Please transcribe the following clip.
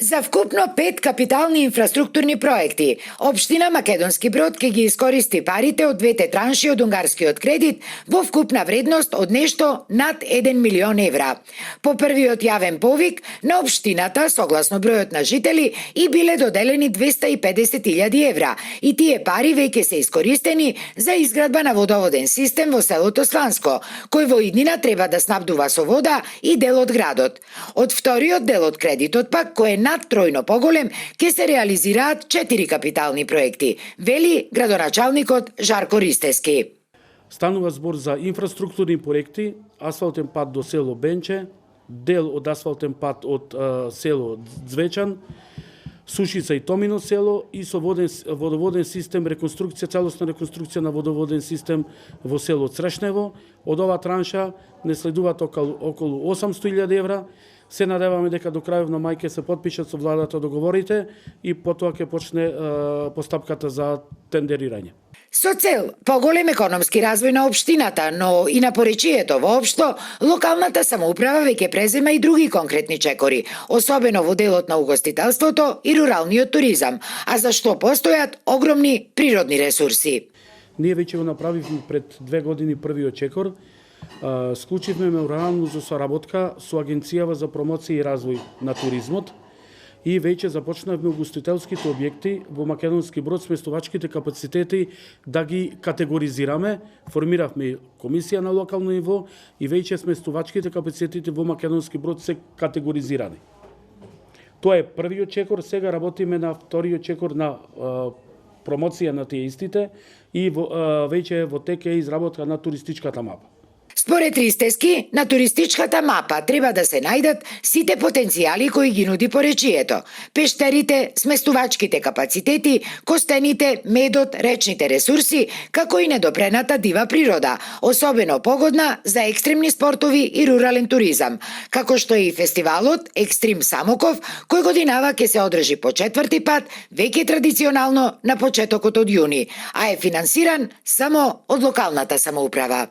За вкупно 5 капитални инфраструктурни проекти, Општина Македонски Брод ќе ги искористи парите од двете транши од унгарскиот кредит во вкупна вредност од нешто над 1 милион евра. По првиот јавен повик на општината, согласно бројот на жители, и биле доделени 250.000 евра и тие пари веќе се искористени за изградба на водоводен систем во селото Сланско, кој во иднина треба да снабдува со вода и дел од градот. Од вториот дел од кредитот пак, кој е над тројно поголем, ќе се реализираат 4 капитални проекти, вели градоначалникот Жарко Ристески. Станува збор за инфраструктурни проекти, асфалтен пат до село Бенче, дел од асфалтен пат од село Звечан, Сушица и Томино село и со водоводен систем, целосна реконструкција на водоводен систем во село Црешнево. Од ова транша не следуваат околу 800.000 евра. Се надеваме дека до крајот на мај ќе се потпишат со владата договорите и потоа ќе почне постапката за тендерирање. Со цел поголем економски развој на општината, но и на поречието воопшто, локалната самоуправа веќе презема и други конкретни чекори, особено во делот на угостителството и руралниот туризам, а за што постојат огромни природни ресурси. Ние веќе го направивме пред 2 години првиот чекор. Склучивме меморандум за соработка со Агенцијава за промоција и развој на туризмот и веќе започнавме угостителските објекти во Македонски Брод, сместувачките капацитети да ги категоризираме. Формиравме комисија на локално ниво и веќе сместувачките капацитети во Македонски Брод се категоризирани. Тоа е првиот чекор, сега работиме на вториот чекор на промоција на тие истите и веќе во тек е изработка на туристичката мапа. Според Ристески, на туристичката мапа треба да се најдат сите потенцијали кои ги нуди поречието. Пештерите, сместувачките капацитети, костените, медот, речните ресурси, како и недопрената дива природа, особено погодна за екстремни спортови и рурален туризам, како што е и фестивалот Екстрим Самоков, кој годинава ќе се одржи по 4-ти пат, веќе традиционално на почетокот од јуни, а е финансиран само од локалната самоуправа.